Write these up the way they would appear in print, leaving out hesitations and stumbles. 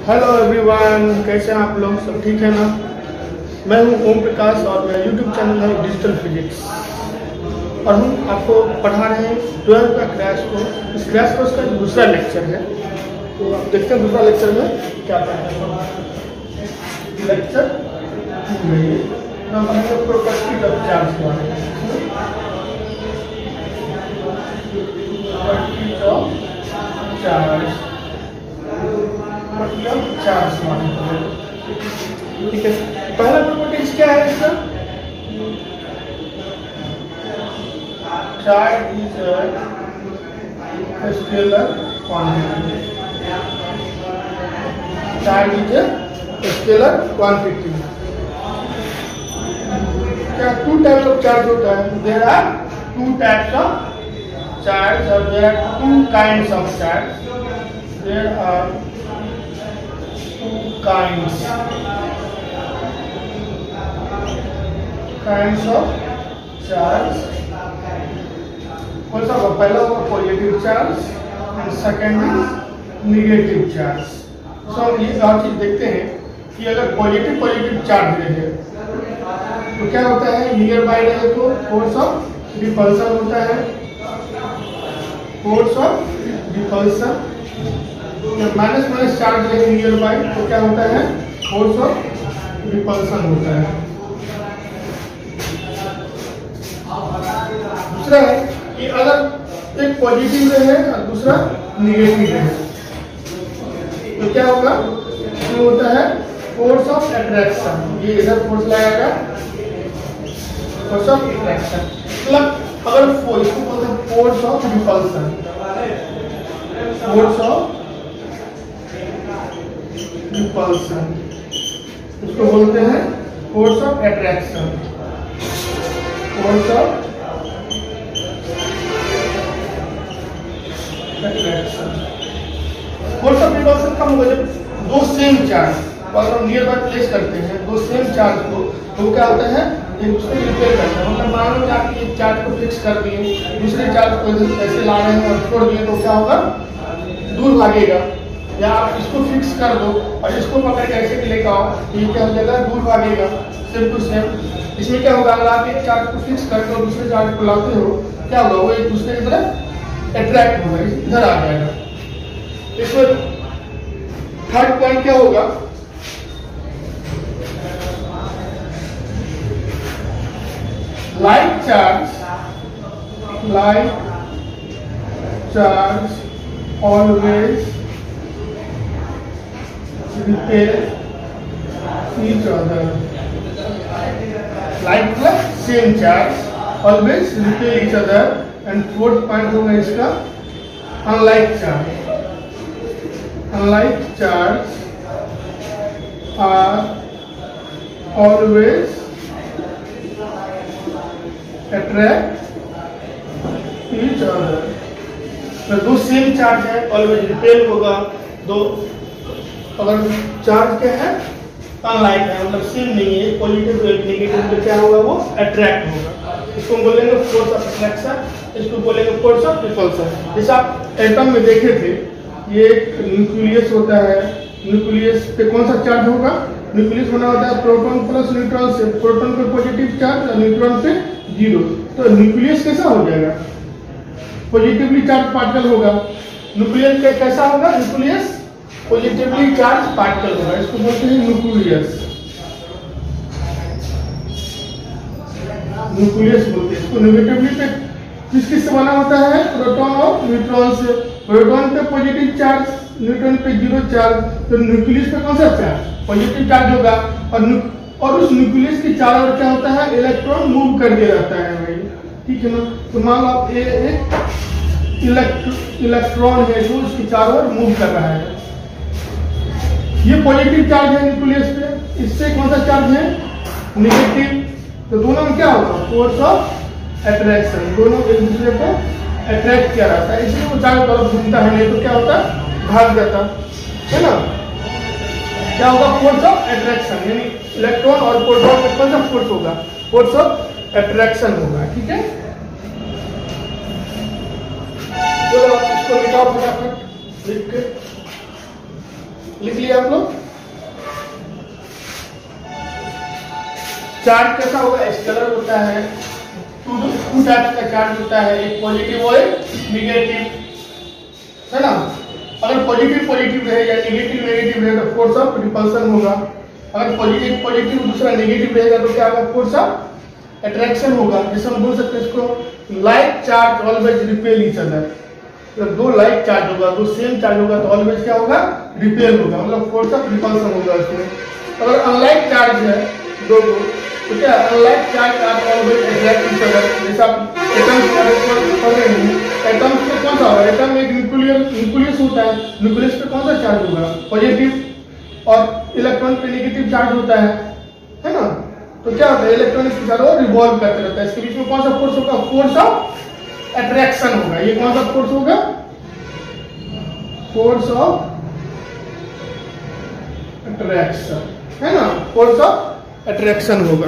Hello everyone, कैसे हैं आप लोग? सब ठीक है ना? मैं हूं ओम प्रकाश और मेरा यूट्यूब चैनल है डिजिटल फिजिक्स और हम आपको पढ़ा रहे हैं 12th का क्रैश कोर्स। इस क्रैश कोर्स का दूसरा लेक्चर है, तो आप देखते हैं दूसरा लेक्चर में क्या पढ़ा है। लेक्चर प्रॉपर्टी ऑफ चार्ज के बारे में। चार्ज ठीक है। पहला प्रॉपर्टीज क्या है इसका? Charge is a scalar quantity. Charge is a scalar quantity. क्या टू टाइप्स ऑफ चार्ज होता है? There are two types of charge और there are two kinds of charge. There are kinds of charge. कौन सा? पहला होगा positive charge and second is negative charge. So ये और चीज देखते हैं कि अगर पॉजिटिव चार्ज रहे तो क्या होता है? नियर बाय रहे तो फोर्स ऑफ रिपल्सन होता है. Force of repulsion. जब माइनस चार्ज रहे नियर बाय तो क्या होता है? फोर्स ऑफ रिपल्सन होता है. दूसरा है कि अगर एक पॉजिटिव रहे और दूसरा निगेटिव रहे तो क्या होगा? इसमें होता है फोर्स ऑफ अट्रैक्शन. ये इधर फोर्स लगाएगा, फोर्स ऑफ अट्रैक्शन. मतलब अगर फोर्स को बोलते हैं force of repulsion. Force of repulsion उसको बोलते हैं force of attraction. Force of attraction. Force of repulsion कम होगा जब दो सेम चार्ज अगर हम नियर बाय प्लेस करते हैं, दो सेम चार्ज को, तो क्या होता है? एक दूसरे को रिपेल करता है. मतलब मान लो कि आप एक चार्ज को फिक्स कर दिए, दूसरे चार्ज को ऐसे ला रहे हैं और छोड़ दिए तो क्या होगा? दूर भागेगा. या आप इसको फिक्स कर दो और इसको पकड़ के ऐसे लेकर आओ, ये क्या हो जाएगा? दूर भागेगा. सेम टू सेम इसमें क्या होगा? अगर आप एक चार्ज को फिक्स करके और दूसरे चार्ज को लाते हो, क्या होगा? वो एक दूसरे की तरफ अट्रैक्ट होगा, इधर आ जाएगा. इसमें थर्ड पॉइंट क्या होगा? Like charge always repel each other. Like plus same charge always repel each other. And fourth point होगा इसका unlike charge are always attract each other. तो दो सेम चार्ज है ऑलवेज रिपेल होगा. दो अगर चार्ज क्या है? अनलाइक है, मतलब सेम नहीं है. पॉजिटिव नेगेटिव तो क्या होगा? वो अट्रैक्ट होगा. इसको बोलेंगे फोर्स ऑफ अट्रैक्शन, इसको बोलेंगे फोर्स ऑफ रिपल्सन. जैसे आप एटम में देखे थे, ये एक न्यूक्लियस होता है. न्यूक्लियस पे कौन सा चार्ज होगा? न्यूक्लियस बना होता है प्रोटॉन प्लस न्यूट्रॉन से. प्रोटॉन पे पॉजिटिव चार्ज और न्यूट्रॉन पे जीरो. तो न्यूक्लियस कैसा हो जाएगा? पॉजिटिवली चार्ज पार्टिकल होगा. न्यूक्लियस का कैसा होगा? न्यूक्लियस पॉजिटिवली चार्ज पार्टिकल होगा. इसको बोलते हैं न्यूक्लियस. न्यूक्लियस बोलते हैं इसको. नेगेटिवली पे किस से बना होता है? प्रोटॉन और न्यूट्रॉन से. प्रोटॉन पे पॉजिटिव चार्ज, न्यूट्रॉन पे जीरो चार्ज. तो न्यूक्लियस पे कौन सा चार्ज? पॉजिटिव चार्ज होगा. और उस न्यूक्लियस के चारों ओर क्या होता है? इलेक्ट्रॉन मूव करके रहता है भाई. ठीक है ना? तो मान लो आप एक इलेक्ट्रॉन है जो उसके चारों ओर मूव कर रहा है. ये पॉजिटिव चार्ज है न्यूक्लियस पे. इससे कौन सा चार्ज है? नेगेटिव. तो दोनों में क्या होगा? Force of attraction. दोनों एक दूसरे को अट्रैक्ट किया रहता है, इसलिए वो चारों तरफ घूमता है. नहीं तो क्या होता? भाग जाता है ना. क्या होगा? Force of attraction. यानी इलेक्ट्रॉन और प्रोटॉन में कौन सा फोर्स होगा? फोर्स ऑफ अट्रैक्शन होगा. ठीक है. तो इसको लिखाओ फटाफट लिख के. लिख लिया आप लोग। चार्ज कैसा होगा, स्केलर होता है। टू टाइप का चार्ज होता है, एक पॉजिटिव और एक निगेटिव, है ना। अगर पॉजिटिव पॉजिटिव रहे या निगेटिव नेगेटिव रहे तो फोर्स ऑफ रिपल्सन होगा। अगर पॉजिटिव पॉजिटिव दूसरा नेगेटिव रहेगा तो क्या होगा, फोर्स ऑफ अट्रैक्शन होगा। जैसे हम बोल सकते हैं इसको, like charge always repel each other. जब दो लाइक चार्ज होगा, दो सेम चार्ज होगा तो ऑलवेज क्या होगा, रिपेल होगा, मतलब फोर्स ऑफ रिपल्सन होगा इसमें। अगर अनलाइक चार्ज है दो तो क्या, unlike charge are always attract each other. जैसे आप एटम्स पढ़ रहे हैं, एटम्स पे कौन सा होगा, एटम एक न्यूक्लियस होता है, न्यूक्लियस पे कौन सा चार्ज होगा, पॉजिटिव, और इलेक्ट्रॉन पे नेगेटिव चार्ज होता है ना। तो क्या होता है, इलेक्ट्रॉन इसके चारों रिवॉल्व करते रहता है। इसके बीच में कौन सा फोर्स होगा, फोर्स ऑफ अट्रैक्शन होगा। ये कौन सा फोर्स होगा, फोर्स ऑफ अट्रैक्शन, है ना, फोर्स ऑफ अट्रैक्शन होगा।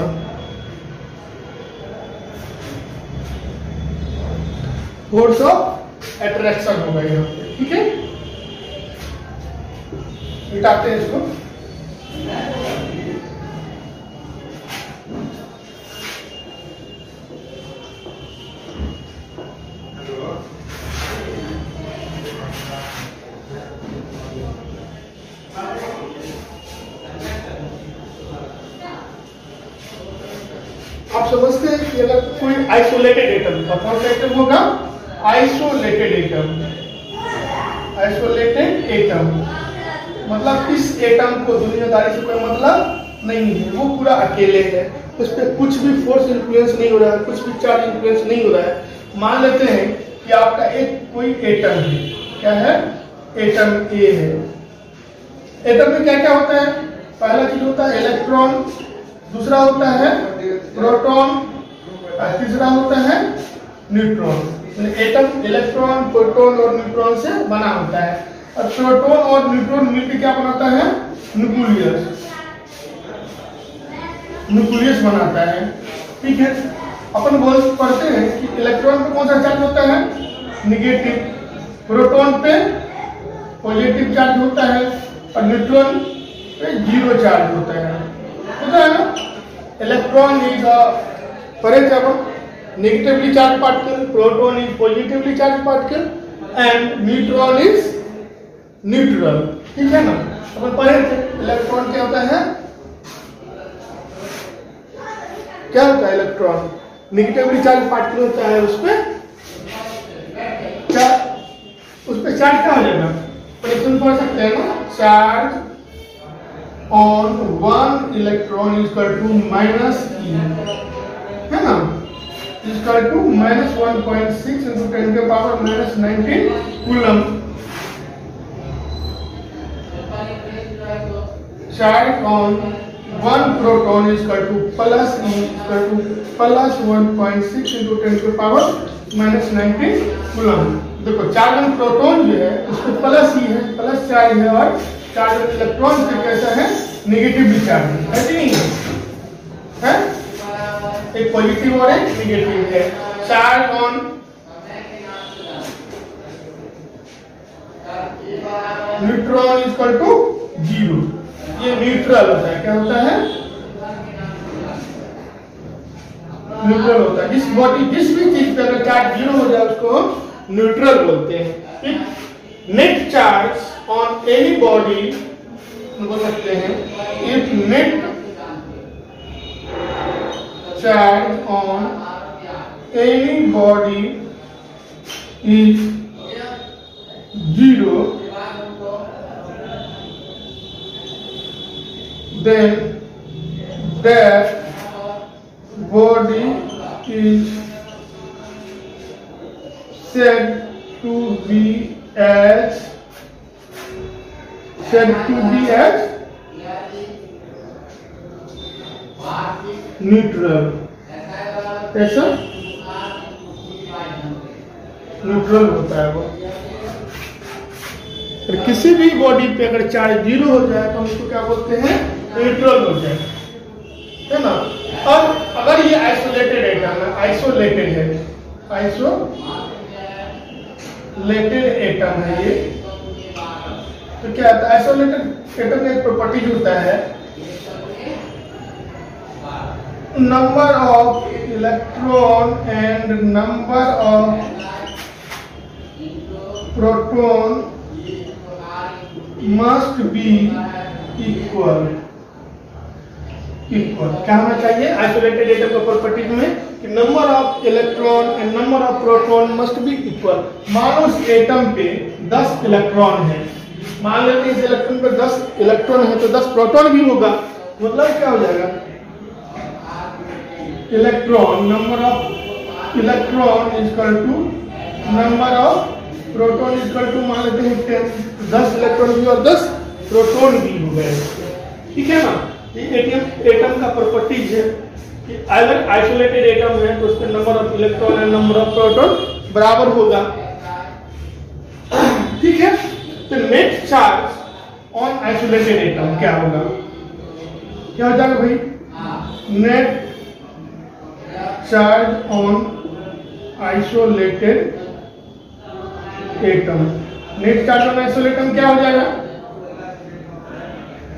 फोर्स ऑफ अट्रैक्शन होगा यहाँ पे, ठीक है। मिटाते हैं इसको। आप समझते हैं कि अगर कोई आइसोलेटेड एटम का, कौन सा एटम होगा, आइसोलेटेड एटम। आइसोलेटेड एटम मतलब इस एटम को दुनियादारी से कोई मतलब नहीं है, वो पूरा अकेले है, उस पर कुछ भी फोर्स इन्फ्लुएंस नहीं हो रहा है, कुछ भी चार्ज इन्फ्लुएंस नहीं हो रहा है। मान लेते हैं कि आपका एक कोई एटम है, क्या है, एटम ए है। एटम में क्या क्या होता है, पहला चीज होता है इलेक्ट्रॉन, दूसरा होता है प्रोटॉन, और तीसरा होता है न्यूट्रॉन। एटम इलेक्ट्रॉन, प्रोटॉन और न्यूट्रॉन से बना होता है, और प्रोटॉन और न्यूट्रॉन मिलकर क्या बनाता है, न्यूक्लियस। न्यूक्लियस बनाता है, ठीक है। अपन पढ़ते हैं कि इलेक्ट्रॉन पे कौन सा चार्ज होता है, निगेटिव, प्रोटॉन पे पॉजिटिव चार्ज होता है, और न्यूट्रॉन पे जीरो चार्ज होता है ना। Electron is for example negatively charged particle, proton is positively charged particle, and neutron is neutral, ठीक है ना। अपन पढ़े थे इलेक्ट्रॉन क्या होता है, क्या होता है इलेक्ट्रॉन, नेगेटिवली चार्ज पार्टिकल होता है, उसपे चार्ज क्या हो जाएगा, परीक्षण पढ़ सकते हैं ना, charge on one electron is equal to minus e, है ना, is equal to minus 1.6 into 10 के power minus 19 coulomb. Charge on one proton is equal to plus e equal to plus 1.6 into 10 के पावर माइनस 19 कूलम। देखो charge on proton जो है उसको plus ई है, plus charge है, और चार्ज ऑन इलेक्ट्रॉन पे कैसा है, नेगेटिव चार्ज है कि नहीं है, एक पॉजिटिव और एक नेगेटिव है। Charge on neutron is equal to zero, ये न्यूट्रल होता है, क्या होता है, न्यूट्रल होता है। जिस भी चीज पे अगर चार्ज जीरो हो जाए उसको न्यूट्रल बोलते हैं। Net charge on any body बोल सकते हैं, if net charge on any body is zero, then that body is said to be as neutral. कैसा न्यूट्रल होता है वो। और किसी भी बॉडी पे अगर चार्ज जीरो हो जाए तो हम इसको क्या बोलते हैं, न्यूट्रल हो जाए, है ना। और अगर ये आइसोलेटेड एटम है, आइसोलेटेड एटम है ये, तो क्या आता है, आइसोलेटेड एटम का एक प्रॉपर्टी होता है number of electron and number of proton must be equal. क्या होना चाहिए आइसोलेटेड एटम का प्रॉपर्टीज में कि number of electron and number of proton must be equal. मान लो इस एटम पे 10 इलेक्ट्रॉन है, मान लेते हैं इस इलेक्ट्रॉन पे 10 इलेक्ट्रॉन है तो 10 प्रोटॉन भी होगा। मतलब क्या हो जाएगा, electron number of electron equal to number of proton equal to मान लेते हैं 10, 10 इलेक्ट्रॉन भी और 10 प्रोटॉन भी हो गए। ठीक है ना, ये एटम का प्रॉपर्टीज है कि अगर आइसोलेटेड एटम है तो उसके number of electron and number of proton बराबर होगा। ठीक है, तो net charge on isolated atom क्या होगा, क्या हो जाएगा भाई, net charge on isolated atom. Net charge on isolated atom क्या हो जाएगा,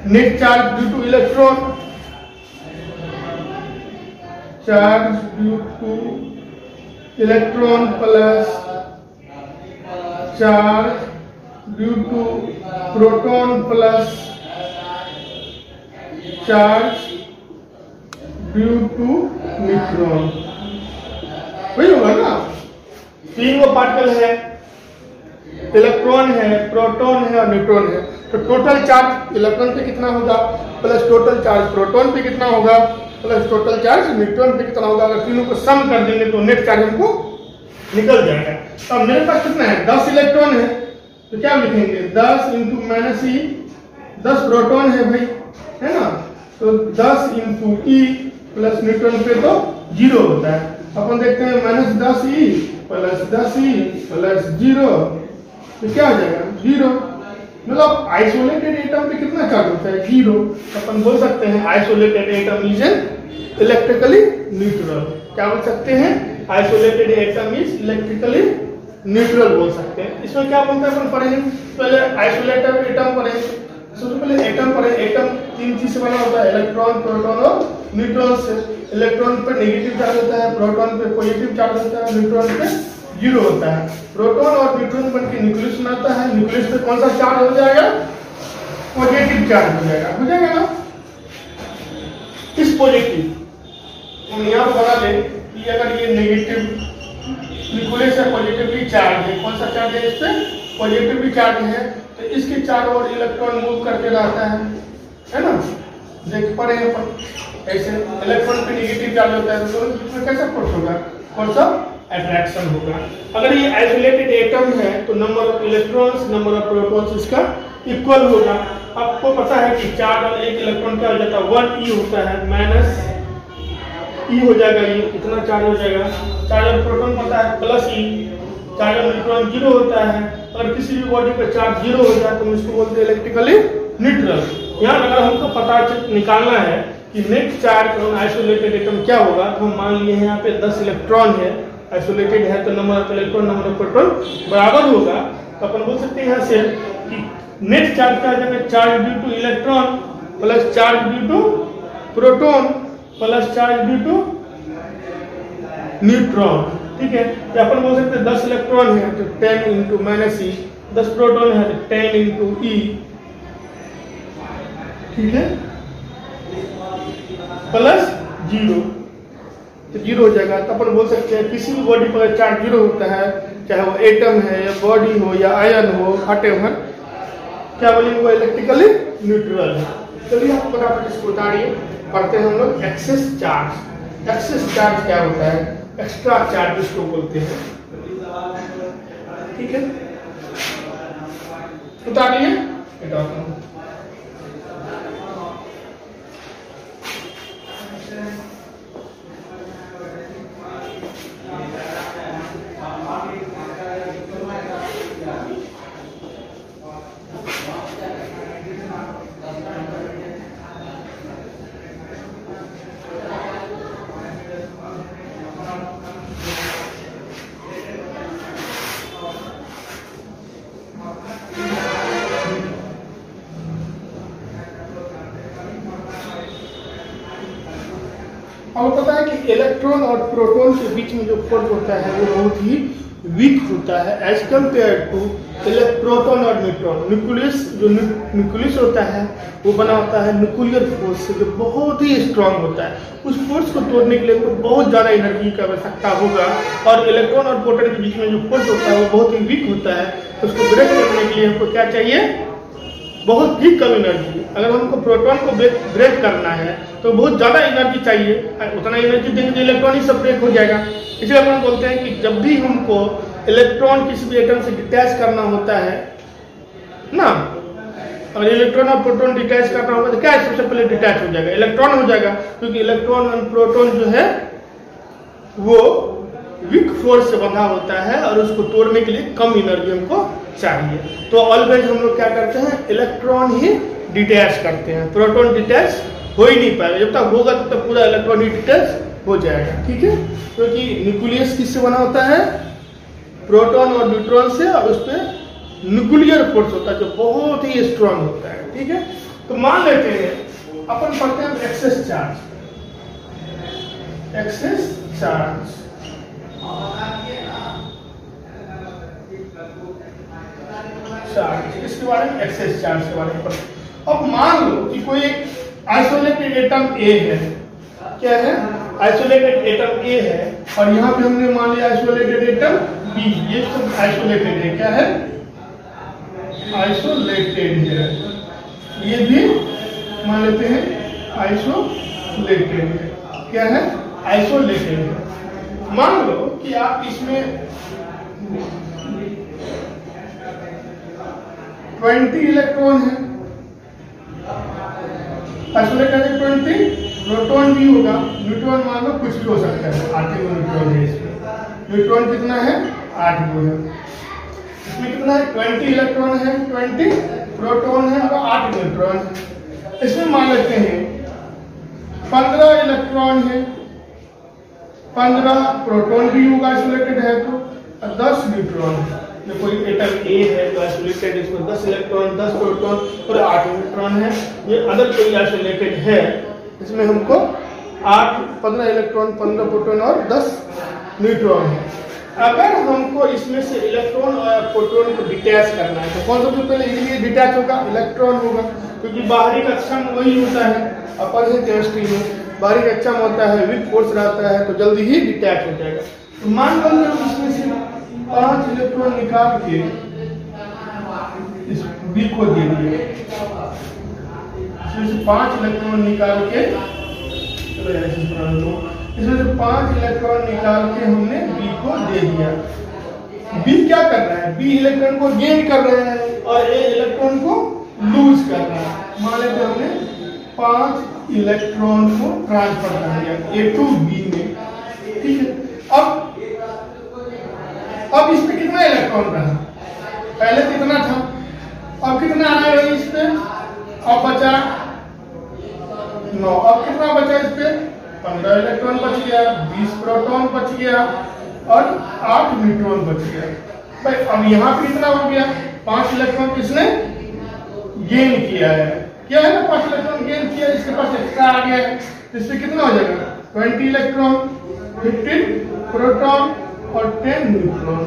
net charge due to electron, charge due to electron plus charge due to proton plus charge due to neutron. वही होगा ना, तीन वो पार्टिकल है, इलेक्ट्रॉन है, प्रोटॉन है और न्यूट्रॉन है, तो टोटल चार्ज इलेक्ट्रॉन पे कितना होगा प्लस टोटल चार्ज प्रोटॉन पे कितना होगा प्लस टोटल चार्ज न्यूट्रॉन पे कितना होगा। अगर तीनों को सम कर देंगे तो नेट चार्ज हमको निकल जाएगा। तो अब मेरे पास कितना है, 10 इलेक्ट्रॉन है तो क्या लिखेंगे 10 इंटू माइनस ई, 10 प्रोटॉन है भाई, है ना, तो 10 इंटू ई प्लस न्यूट्रॉन पे तो 0 होता है। अपन देखते हैं minus 10 E plus 10 E plus 0 तो क्या हो जाएगा 0। मतलब आइसोलेटेड एटम पे कितना चार्ज होता है 0। अपन बोल सकते हैं isolated atom is electrically neutral. क्या बोल सकते हैं, isolated atom is electrically neutral बोल सकते हैं। इसमें क्या बोलते हैं अपन पढ़ेंगे, पहले आइसोलेटेड एटम पढ़ेंगे। सबसे पहले एटम पढ़े, एटम 3 चीज से बना होता है, इलेक्ट्रॉन, प्रोटॉन और न्यूट्रॉन से। इलेक्ट्रॉन पे नेगेटिव चार्ज होता है, प्रोटॉन पे पॉजिटिव चार्ज होता है, न्यूट्रॉन पे 0 होता है। प्रोटॉन और न्यूट्रॉन बनके न्यूक्लियस बनाता है, न्यूक्लियस पे कौन सा चार्ज हो जाएगा, पॉजिटिव चार्ज हो जाएगा ना। इस पॉजिटिव हम यहाँ बना लें कि अगर ये नेगेटिव न्यूक्लियस है, पॉजिटिवली चार्ज है, कौन सा चार्ज है इस पे, पॉजिटिवली चार्ज है, तो इसके चारों ओर इलेक्ट्रॉन मूव करते रहता है ना। देख पा रहे हैं अपन, ऐसे इलेक्ट्रॉन पे नेगेटिव चार्ज होता है तो इसमें कैसा फोर्स होगा, कौन सा अट्रैक्शन होगा। अगर ये आइसोलेटेड एटम है तो number of electrons number of protons इसका इक्वल होगा। आपको पता है कि चार्ज और एक इलेक्ट्रॉन क्या हो जाता है 1 e होता है, माइनस e हो जाएगा, ये कितना चार्ज हो जाएगा, चार्ज और प्रोटॉन पता है प्लस e, चार्ज और न्यूट्रॉन 0 होता है। अगर किसी भी बॉडी पर चार्ज 0 हो जाए तो हम इसको बोलते हैं इलेक्ट्रिकली न्यूट्रल। यहाँ अगर हमको पता निकालना है कि net charge on isolated atom क्या होगा, तो हम मान लिए यहाँ पे 10 इलेक्ट्रॉन है, आइसोलेटेड है तो number of electron number of proton बराबर होगा। तो अपन बोल सकते हैं यहाँ से कि नेट चार्ज क्या हो जाएगा, charge due to electron plus charge due to proton plus charge due to neutron. ठीक है, या अपन बोल सकते हैं 10 इलेक्ट्रॉन है तो 10 इंटू माइनस ई, 10 प्रोटॉन है तो 10 इंटू ई, ठीक है, प्लस 0 तो 0 हो जाएगा। तो अपन बोल सकते हैं किसी भी बॉडी पर चार्ज 0 होता है, चाहे वो एटम है या बॉडी हो या आयन हो, व्हाटएवर, क्या बोलेंगे वो इलेक्ट्रिकली न्यूट्रल है। चलिए आप फटाफट इसको उतारिए, पढ़ते हैं हम लोग एक्सेस चार्ज। एक्सेस चार्ज क्या होता है, एक्स्ट्रा चार्ज इसको बोलते हैं। ठीक है, उतारिए, हटाता हूं। और पता है कि इलेक्ट्रॉन और प्रोटॉन के बीच में जो फोर्स होता है वो बहुत ही वीक होता है एज कम्पेयर टू प्रोटॉन और न्यूट्रॉन। न्यूक्लियस जो न्यूक्लियस होता है वो बना होता है न्यूक्लियर फोर्स से, जो बहुत ही स्ट्रांग होता है। उस फोर्स को तोड़ने के लिए तो बहुत ज़्यादा एनर्जी की आवश्यकता होगा, और इलेक्ट्रॉन और प्रोटॉन के बीच में जो फोर्स होता है वो बहुत ही वीक होता है। उसको ब्रेक करने के लिए हमको क्या चाहिए? बहुत ही कम एनर्जी। अगर हमको प्रोटॉन को ब्रेक करना है तो बहुत ज़्यादा एनर्जी चाहिए, उतना एनर्जी देंगे तो इलेक्ट्रॉन ही सब ब्रेक हो जाएगा। इसलिए अपन बोलते हैं कि जब भी हमको इलेक्ट्रॉन किसी भी एटम से डिटैच करना होता है ना, अगर इलेक्ट्रॉन और प्रोटॉन डिटैच करना होगा तो क्या है? सबसे पहले डिटैच हो जाएगा, इलेक्ट्रॉन हो जाएगा, क्योंकि इलेक्ट्रॉन और प्रोटॉन जो है वो वीक फोर्स से बंधा होता है और उसको तोड़ने के लिए कम एनर्जी हमको चाहिए। तो ऑलवेज हम लोग क्या करते हैं? इलेक्ट्रॉन ही डिटैच करते हैं, प्रोटॉन डिटैच हो ही नहीं पाएगा। जब तक होगा तब तक पूरा इलेक्ट्रॉन ही डिटैच हो जाएगा, ठीक है। क्योंकि न्यूक्लियस किससे बना होता है? प्रोटॉन और न्यूट्रॉन से, और उस पर न्यूक्लियर फोर्स होता है जो बहुत ही स्ट्रांग होता है, ठीक है। तो मान लेते हैं अपन पढ़ते हैं एक्सेस चार्ज। एक्सेस चार्ज इसके बारे में, एक्सेस चार्ज के बारे में पढ़ते। अब मान लो कि कोई एक आइसोलेटेड एटम ए है, क्या है? आइसोलेटेड एटम ए है, और यहाँ पे हमने मान लिया आइसोलेटेड एटम बी। ये सब आइसोलेटेड है, क्या है? आइसोलेटेड है। ये भी मान लेते हैं आइसोलेटेड है, क्या है? आइसोलेटेड है। मान लो कि आप इसमें 20 इलेक्ट्रॉन है, आइसोलेटेड है 20, प्रोटॉन भी होगा, न्यूट्रॉन मान लो कुछ भी हो सकता है, 8 न्यूट्रॉन है इसमें। न्यूट्रॉन कितना है? 8 है। इसमें कितना है? 20 इलेक्ट्रॉन है, 20 प्रोटॉन है और 8 न्यूट्रॉन है। इसमें मान लेते हैं 15 इलेक्ट्रॉन है, 15 प्रोटॉन भी होगा आइसोलेटेड है तो, और 10 न्यूट्रॉन है। जो कोई एटम ए है तो आइसोलेटेड, इसमें 10 इलेक्ट्रॉन, 10 प्रोटॉन और 8 न्यूट्रॉन है। ये अदर कोई आइसोलेटेड है, इसमें हमको 15 इलेक्ट्रॉन, 15 प्रोटॉन और 10 न्यूट्रॉन है। अगर हमको इसमें से इलेक्ट्रॉन और प्रोटॉन को डिटैच करना है तो कौन सबसे पहले इजीली डिटैच होगा? इलेक्ट्रॉन होगा, क्योंकि बाहरी कक्षा में वही होता है। अपन है केमिस्ट्री में, बाहरी कक्षा में होता है, वीक फोर्स रहता है, तो जल्दी ही डिटैच हो जाएगा। तो मान लो इसमें से 5 इलेक्ट्रॉन निकाल के इस बी को दे दिए, इसमें से 5 इलेक्ट्रॉन निकाल के, इसमें से 5 इलेक्ट्रॉन निकाल के हमने बी को दे दिया। बी क्या कर रहा है? बी इलेक्ट्रॉन को गेन कर रहा है और ए इलेक्ट्रॉन को लूज कर रहा है। मान लेते हमने 5 इलेक्ट्रॉन को ट्रांसफर कर दिया ए टू बी में, ठीक है। अब इस पे कितना इलेक्ट्रॉन रहा? पहले कितना था, अब कितना आ रहा है इस पे? अब बचा 9। अब कितना बचा इस पे? 15 इलेक्ट्रॉन बच गया, 20 प्रोटॉन बच गया और 8 न्यूट्रॉन बच गया। भाई अब यहाँ पे कितना हो गया? 5 इलेक्ट्रॉन किसने गेन किया है? क्या है ना, 5 इलेक्ट्रॉन गेन किया, इसके पास एक्स्ट्रा आ गया है, तो इससे कितना हो जाएगा? 20 इलेक्ट्रॉन, 15 प्रोटॉन और 10 न्यूट्रॉन,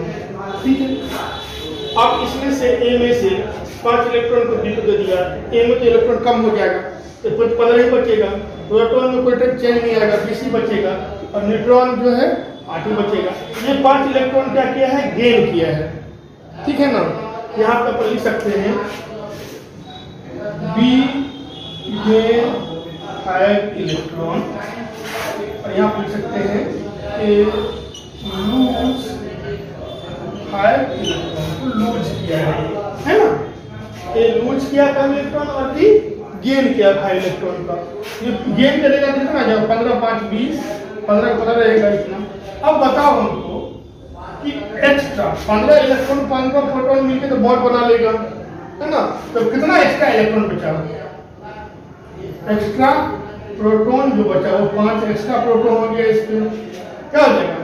ठीक है। अब इसमें से ए में से 5 इलेक्ट्रॉन को बी को दे दिया, ए में तो इलेक्ट्रॉन कम हो जाएगा तो कुछ 15 ही बचेगा, प्रोटॉन में कोई चेंज नहीं आएगा, 20 ही बचेगा, और न्यूट्रॉन जो है 8 ही बचेगा। ये 5 इलेक्ट्रॉन क्या किया है? गेन किया है, ठीक है ना। यहाँ पे अपन लिख सकते हैं बी गेन 5 इलेक्ट्रॉन, और यहाँ पे लिख सकते हैं ए लूज 5 इलेक्ट्रॉन को लूज किया है ना। ए लूज किया 5 इलेक्ट्रॉन और बी गेन किया 5 इलेक्ट्रॉन का। ये गेन करेगा कितना? जब 15 5 20, 15 15 रहेगा इतना। अब बताओ हमको कि एक्स्ट्रा 15 इलेक्ट्रॉन 15 प्रोटॉन मिलके तो बॉन्ड बना लेगा, है ना। तो कितना एक्स्ट्रा इलेक्ट्रॉन बचा? एक्स्ट्रा प्रोटॉन जो बचा वो 5 एक्स्ट्रा प्रोटॉन हो गया। इसमें क्या हो जाएगा?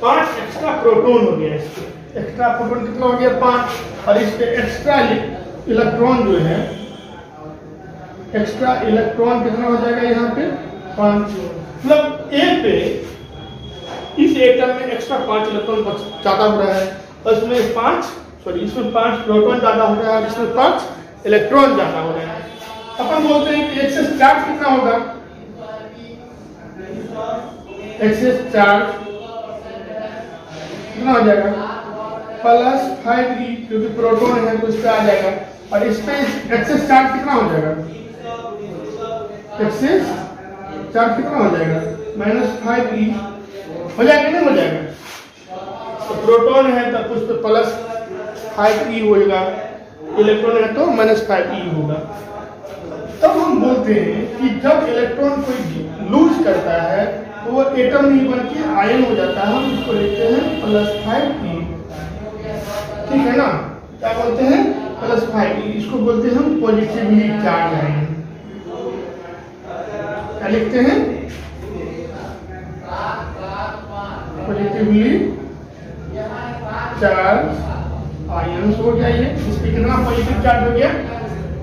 5 एक्स्ट्रा प्रोटॉन हो गया। इसमें एक्स्ट्रा प्रोटॉन कितना हो गया? 5। और इसके एक्स्ट्रा इलेक्ट्रॉन जो है, एक्स्ट्रा इलेक्ट्रॉन कितना हो जाएगा यहाँ पे? 5। मतलब ए पे इस एटम में एक्स्ट्रा 5 इलेक्ट्रॉन ज्यादा हो रहा है और इसमें 5 प्रोटॉन ज्यादा हो रहा है और इसमें 5 इलेक्ट्रॉन ज्यादा हो रहा है। अपन बोलते हैं कि एक्सेस चार्ज कितना होगा? एक्सेस चार्ज कितना हो जाएगा? +5e, क्योंकि प्रोटॉन है तो इस पे आ जाएगा। और इस पे एक्सेस चार्ज कितना हो जाएगा? एक्सेस चार्ज कितना हो जाएगा? -5e हो जाएगा, नहीं हो जाएगा? तो प्रोटॉन है तो उस पे +5e होगा, इलेक्ट्रॉन है तो -5e होगा। तब हम बोलते हैं कि जब इलेक्ट्रॉन कोई लूज करता है तो वो एटम नहीं बन के आयन हो जाता है। हम इसको लिखते हैं +5e, ठीक है ना? क्या बोलते हैं? +5e। इसको बोलते हैं हम पॉजिटिवली चार्ज आयन। क्या लिखते हैं? पॉजिटिवली चार्ज आयन्स हो गया। ये इस पे कितना पॉजिटिव चार्ज हो गया?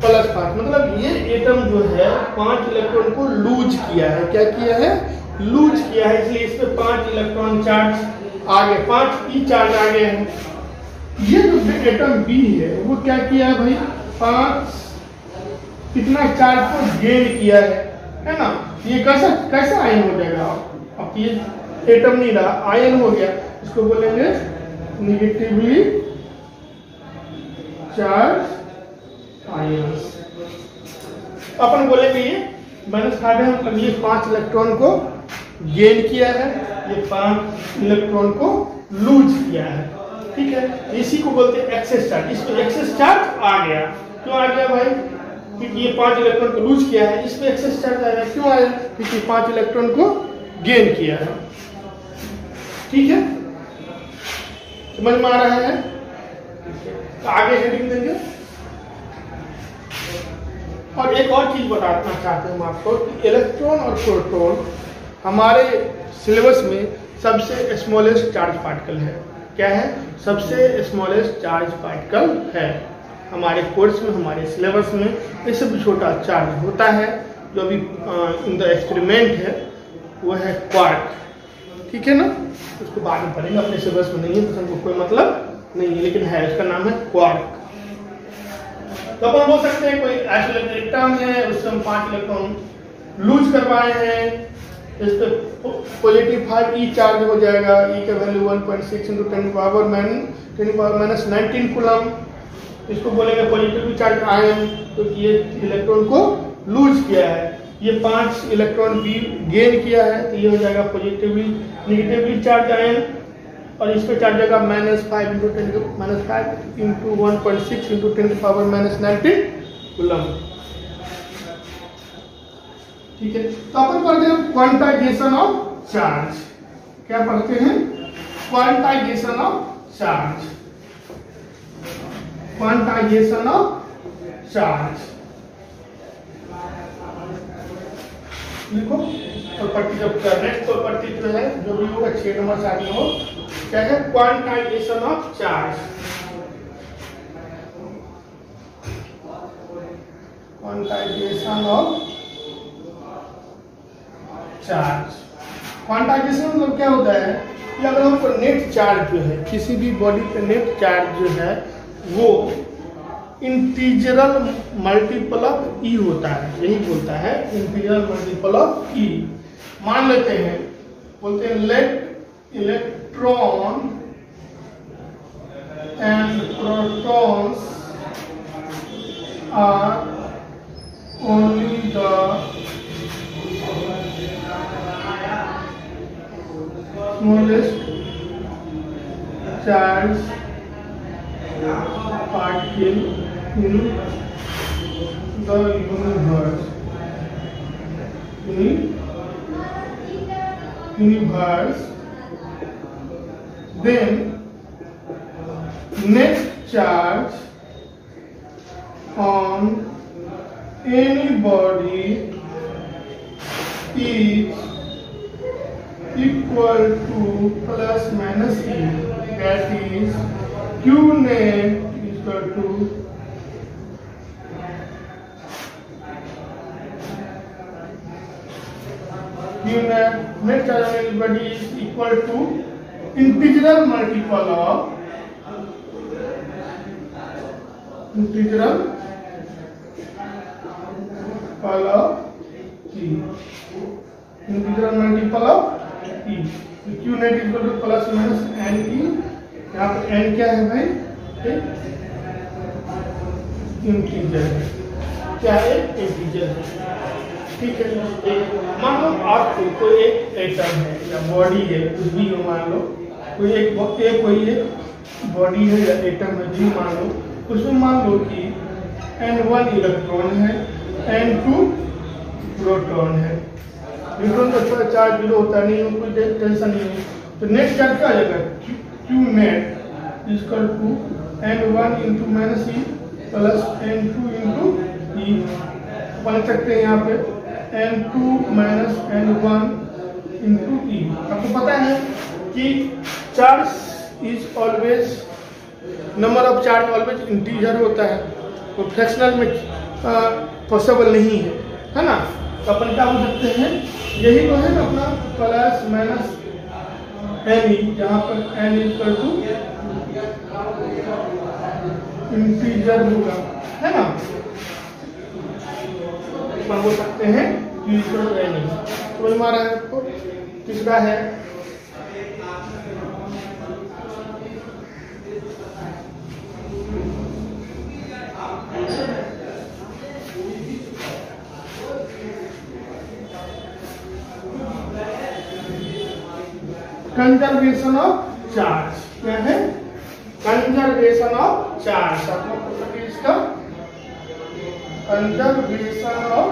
+5। मतलब ये एटम जो है 5 इलेक्ट्रॉन को लूज किया है। क्या किया है? लूज किया है, इसलिए इस पे 5 इलेक्ट्रॉन चार्ज आ गए, 5e चार्ज आ गए हैं। ये जो एटम बी है वो क्या किया है भाई? 5 इतना चार्ज को गेन किया है ना? ये कैसा आयन हो जाएगा? अब ये एटम नहीं रहा, आयन हो गया। इसको बोलेंगे नेगेटिवली चार्ज आयन्स। अपन बोलेंगे ये -5 है, मतलब ये 5 इलेक्ट्रॉन को गेन किया है, ये 5 इलेक्ट्रॉन को लूज किया है, ठीक है? इसी को बोलते हैं एक्सेस चार्ज। इसमें एक्सेस चार्ज आ गया। क्यों आ गया भाई? क्योंकि ये 5 इलेक्ट्रॉन को लूज किया है, इसमें एक्सेस चार्ज आएगा। क्यों आया? क्योंकि 5 इलेक्ट्रॉन को गेन किया है, ठीक है? समझ में आ रहा है? तो आगे हेडिंग देंगे। और एक और चीज बताना चाहते हैं हम आपको कि इलेक्ट्रॉन और प्रोटॉन हमारे सिलेबस में सबसे स्मॉलेस्ट चार्ज पार्टिकल है। क्या है? सबसे स्मॉलेस्ट चार्ज पार्टिकल है हमारे कोर्स में, हमारे सिलेबस में। ये सबसे छोटा चार्ज होता है जो अभी इन द एक्सपेरिमेंट है वो है क्वार्क, ठीक है ना? उसको बाद में पढ़ेंगे, अपने सिलेबस में नहीं है तो हमको कोई मतलब नहीं है, लेकिन है, उसका नाम है क्वार्क। तो अपन बोल सकते हैं कोई आइसोलेटेड एटम है, उससे हम 5 इलेक्ट्रॉन लूज करवाए हैं, इस पे +5e चार्ज हो जाएगा। e का वैल्यू 1.6 × 10⁻⁻⁻19 कूलम। इसको बोलेंगे पॉजिटिव चार्ज आयन, तो ये इलेक्ट्रॉन को लूज किया है। ये 5 इलेक्ट्रॉन भी गेन किया है, तो ये हो जाएगा पॉजिटिवली नेगेटिवली चार्ज आयन। और इस पे चार्ज जाएगा -5 × 1.6 × 10⁻⁻19 कूलम, ठीक है? तो अपन पढ़ते हैं क्वांटाइजेशन ऑफ चार्ज। क्या पढ़ते हैं? Quantization of charge. Quantization of charge लिखो। प्रॉपर्टी जब नेक्स्ट प्रॉपर्टी जो है जो भी होगा 6 नंबर से आगे हो, क्या है? Quantization of charge. Quantization of charge. Quantization मतलब क्या होता है कि अगर हमको नेट चार्ज जो है किसी भी बॉडी पे नेट चार्ज जो है वो इंटीजरल मल्टीपल ऑफ ई होता है, यही बोलता है इंटीजरल मल्टीपल ऑफ ई। मान लेते हैं, बोलते हैं let electron and protons are only the smallest charge particle in the universe. Then net charge on any body is equal to ±e, that is q net is equal to Q net charge on everybody is equal to integral multiple of T. Integral multiple of T. Q net is equal to plus minus n E। यहाँ पर n क्या है भाई? Integer है। क्या है? Integer है। ठीक है। मान लो आपको कोई एक एटम है या बॉडी है, कुछ भी हो, मान लो कोई एक बॉडी है या एटम है जी, मान लो उसमें मान लो कि n1 इलेक्ट्रॉन है, n2 प्रोटॉन है। न्यूट्रॉन का थोड़ा चार्ज जीरो होता नहीं है, कोई टेंशन नहीं है। तो नेट चार्ज क्या आ जाएगा? Q net is equal to n1 into minus e plus n2 into e. बन सकते हैं यहाँ पे n2 माइनस n1 इंटू ई। आपको पता है कि charge is always, number of charge always integer होता है, तो फ्रैक्शनल में पॉसिबल नहीं है ना। तो अपन क्या बोल सकते हैं, यही तो है ना अपना प्लस माइनस n ई, जहाँ पर n इक्वल टू इंटीजर होगा, है ना। अपन बोल सकते हैं Q इक्वल टू n ई। तो हमारा आपको तीसरा है कंजर्वेशन ऑफ चार्ज। क्या है? Conservation of charge. आपको पता है इसका conservation of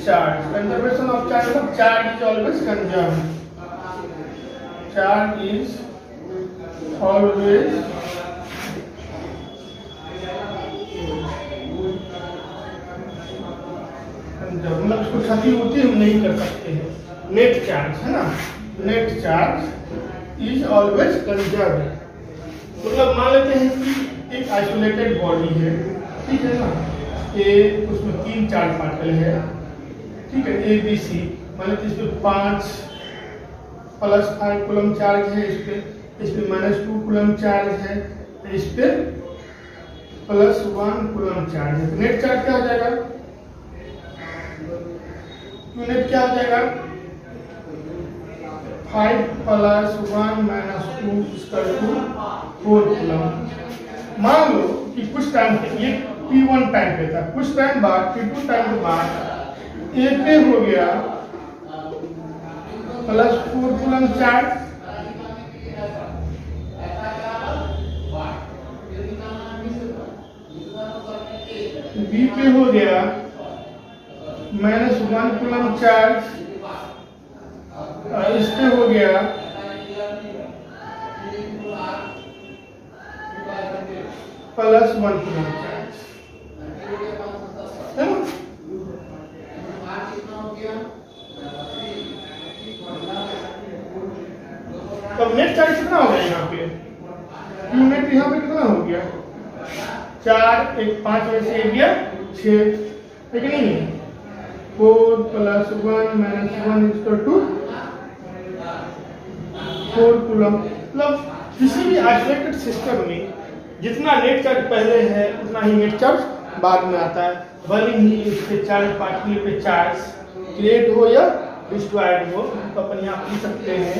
charge. Conservation of charge मतलब charge is always conserve. Charge is always conserve, मतलब उसको क्षति होती है, हम नहीं कर सकते हैं। नेट चार्ज है ना, net charge is always conserve. मतलब मान लेते हैं कि एक आइसोलेटेड बॉडी है, ठीक है ना, उसमें 3 चार्ज पार्टिकल है, ठीक है, ए बी सी। मान लेते इस पे 5 प्लस 5 कूलम चार्ज है, इस पे माइनस 2 कूलम चार्ज है, इस पे प्लस 1 कूलम चार्ज है। नेट चार्ज क्या हो जाएगा? नेट क्या हो जाएगा? 5 plus 1 minus 2 equal to 4 coulomb. मान लो कि कुछ टाइम ये T1 टाइम पे था, कुछ टाइम बाद T2 टाइम के बाद ए पे हो गया प्लस 4 कूलम चार्ज, बी पे हो गया माइनस 1 कूलम चार्ज, इस पे हो गया प्लस 1 कूलम चार्ज, है ना। तब नेट चार्ज कितना हो गया यहाँ पे? Q नेट यहाँ पे कितना हो गया? 4, 1 5 में से 1 गया 6, है कि नहीं? 4 plus 1 minus 1 equal to 4 coulomb. मतलब किसी भी आइसोलेटेड सिस्टम में जितना नेट चार्ज पहले है उतना ही नेट चार्ज बाद में आता है, भले ही इसके चार्ज पार्टिकल पे चार्ज क्रिएट हो या डिस्ट्रॉयड हो। तो अपन यहाँ लिख सकते हैं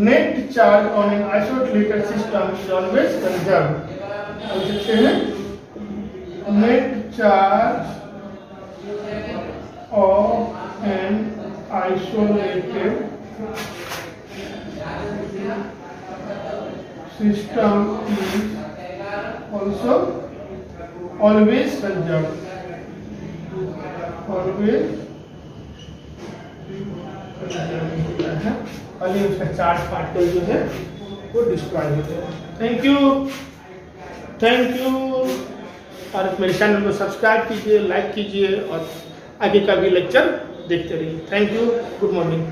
net charge on an isolated system is always conserve. बोल सकते हैं net charge of an isolated system is also always conserved, always होता है, और ये उसका चार्ज पार्टिकल जो है वो डिस्ट्रॉय होते हैं। Thank you. और मेरे चैनल को सब्सक्राइब कीजिए, लाइक कीजिए और आगे का भी लेक्चर देखते रहिए। Thank you. Good morning.